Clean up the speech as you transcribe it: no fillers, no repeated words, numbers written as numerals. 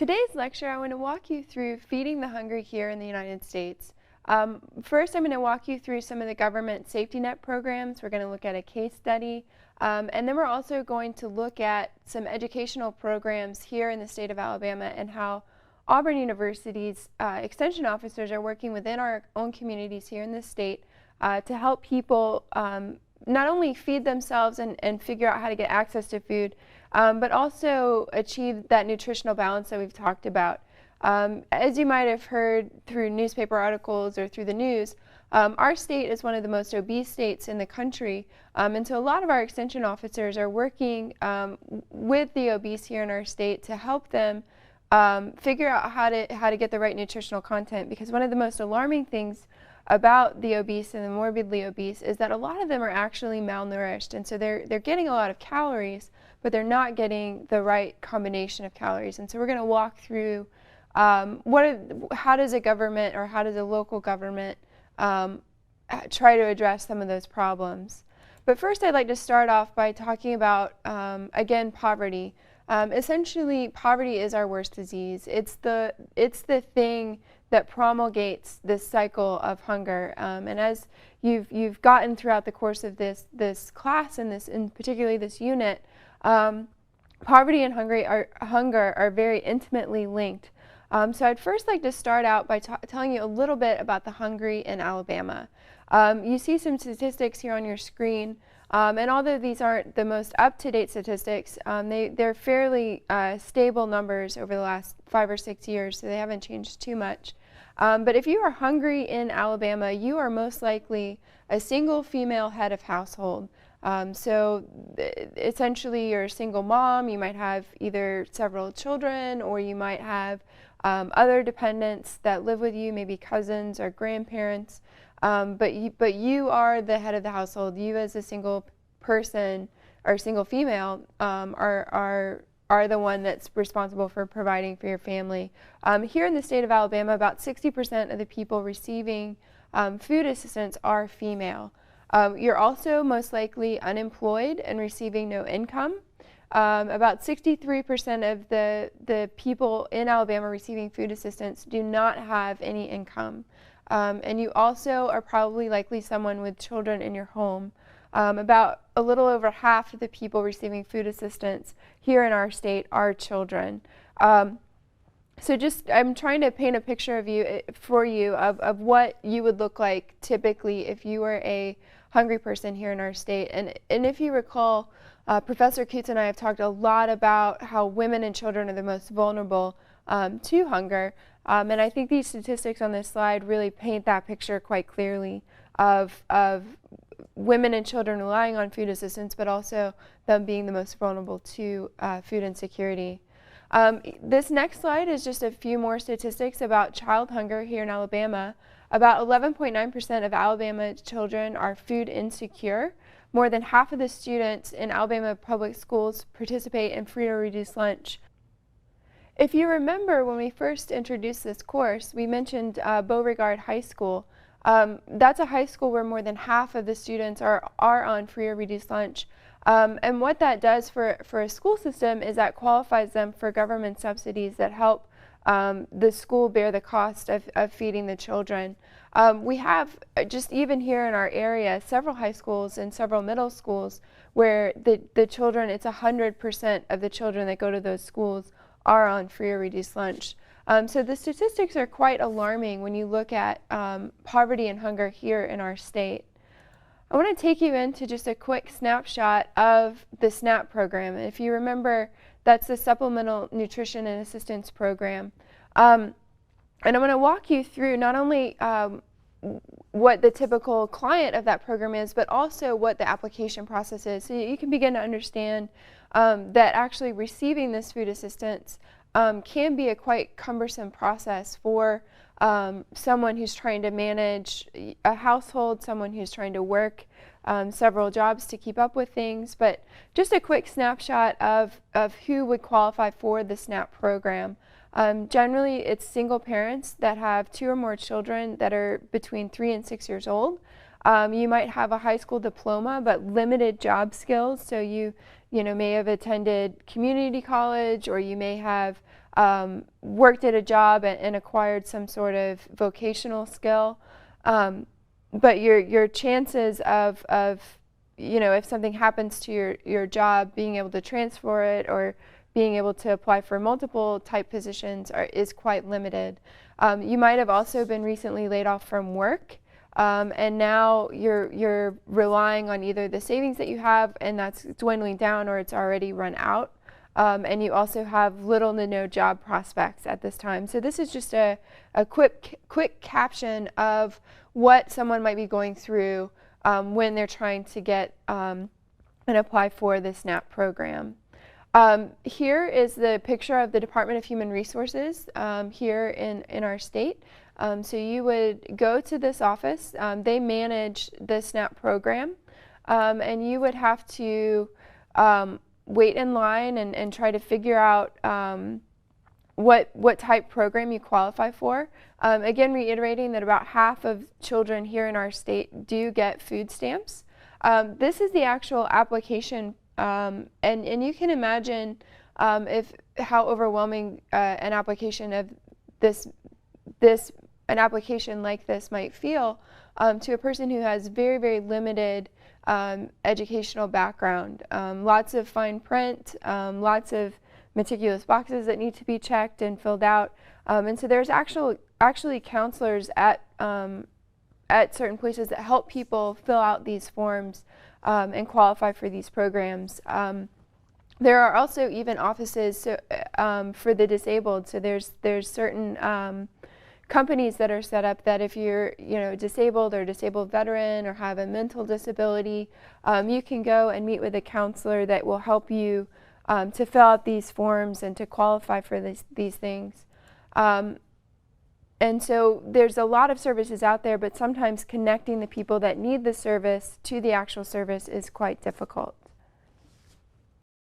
Today's lecture, I want to walk you through feeding the hungry here in the United States. First, I'm going to walk you through some of the government safety net programs. We're going to look at a case study, and then we're also going to look at some educational programs here in the state of Alabama and how Auburn University's extension officers are working within our own communities here in the state to help people not only feed themselves and figure out how to get access to food, but also achieve that nutritional balance that we've talked about. As you might have heard through newspaper articles or through the news, our state is one of the most obese states in the country, and so a lot of our extension officers are working with the obese here in our state to help them figure out how to get the right nutritional content, because one of the most alarming things about the obese and the morbidly obese is that a lot of them are actually malnourished, and so they're getting a lot of calories, but they're not getting the right combination of calories. And so we're going to walk through how does a government or how does a local government try to address some of those problems. But first, I'd like to start off by talking about again, poverty. Essentially, poverty is our worst disease. It's the thing that promulgates this cycle of hunger. And as you've gotten throughout the course of this class and particularly this unit, poverty and hunger are very intimately linked. So I'd first like to start out by telling you a little bit about the hungry in Alabama. You see some statistics here on your screen. And although these aren't the most up-to-date statistics, they're fairly stable numbers over the last 5 or 6 years, so they haven't changed too much. But if you are hungry in Alabama, you are most likely a single female head of household. So essentially you're a single mom, you might have either several children, or you might have other dependents that live with you, maybe cousins or grandparents. But you are the head of the household. You as a single person or single female are the one that's responsible for providing for your family. Here in the state of Alabama, about 60% of the people receiving food assistance are female. You're also most likely unemployed and receiving no income. About 63% of the people in Alabama receiving food assistance do not have any income. And you also are probably likely someone with children in your home. About a little over half of the people receiving food assistance here in our state are children. So I'm trying to paint a picture for you of what you would look like typically if you were a hungry person here in our state. And if you recall, Professor Coots and I have talked a lot about how women and children are the most vulnerable to hunger. And I think these statistics on this slide really paint that picture quite clearly of women and children relying on food assistance, but also them being the most vulnerable to food insecurity. This next slide is just a few more statistics about child hunger here in Alabama. About 11.9% of Alabama children are food insecure. More than half of the students in Alabama public schools participate in free or reduced lunch. If you remember when we first introduced this course, we mentioned Beauregard High School. That's a high school where more than half of the students are on free or reduced lunch. And what that does for a school system is that qualifies them for government subsidies that help the school bear the cost of feeding the children. We have, just even here in our area, several high schools and several middle schools where the children, it's 100% of the children that go to those schools are on free or reduced lunch. So the statistics are quite alarming when you look at poverty and hunger here in our state. I want to take you into just a quick snapshot of the SNAP program. If you remember, that's the Supplemental Nutrition and Assistance Program. And I'm going to walk you through not only what the typical client of that program is, but also what the application process is, so you can begin to understand that actually receiving this food assistance can be a quite cumbersome process for someone who's trying to manage a household, someone who's trying to work several jobs to keep up with things. But just a quick snapshot of who would qualify for the SNAP program. Generally, it's single parents that have 2 or more children that are between 3 and 6 years old. You might have a high school diploma but limited job skills, so you may have attended community college, or you may have worked at a job and acquired some sort of vocational skill. But your chances of if something happens to your job, being able to transfer it or being able to apply for multiple type positions is quite limited. You might have also been recently laid off from work, and now you're relying on either the savings that you have and that's dwindling down, or it's already run out. And you also have little to no job prospects at this time. So this is just a quick caption of what someone might be going through when they're trying to get and apply for the SNAP program. Here is the picture of the Department of Human Resources here in our state. So you would go to this office. They manage the SNAP program, and you would have to wait in line and try to figure out what type program you qualify for. Again, reiterating that about half of children here in our state do get food stamps. This is the actual application, and you can imagine how overwhelming an application of an application like this might feel to a person who has very, very limited educational background. Lots of fine print, lots of meticulous boxes that need to be checked and filled out. And so there's actually counselors at certain places that help people fill out these forms and qualify for these programs. There are also even offices for the disabled. So there's certain companies that are set up that if you're disabled or disabled veteran or have a mental disability, you can go and meet with a counselor that will help you to fill out these forms and to qualify for these things. And so there's a lot of services out there, but sometimes connecting the people that need the service to the actual service is quite difficult.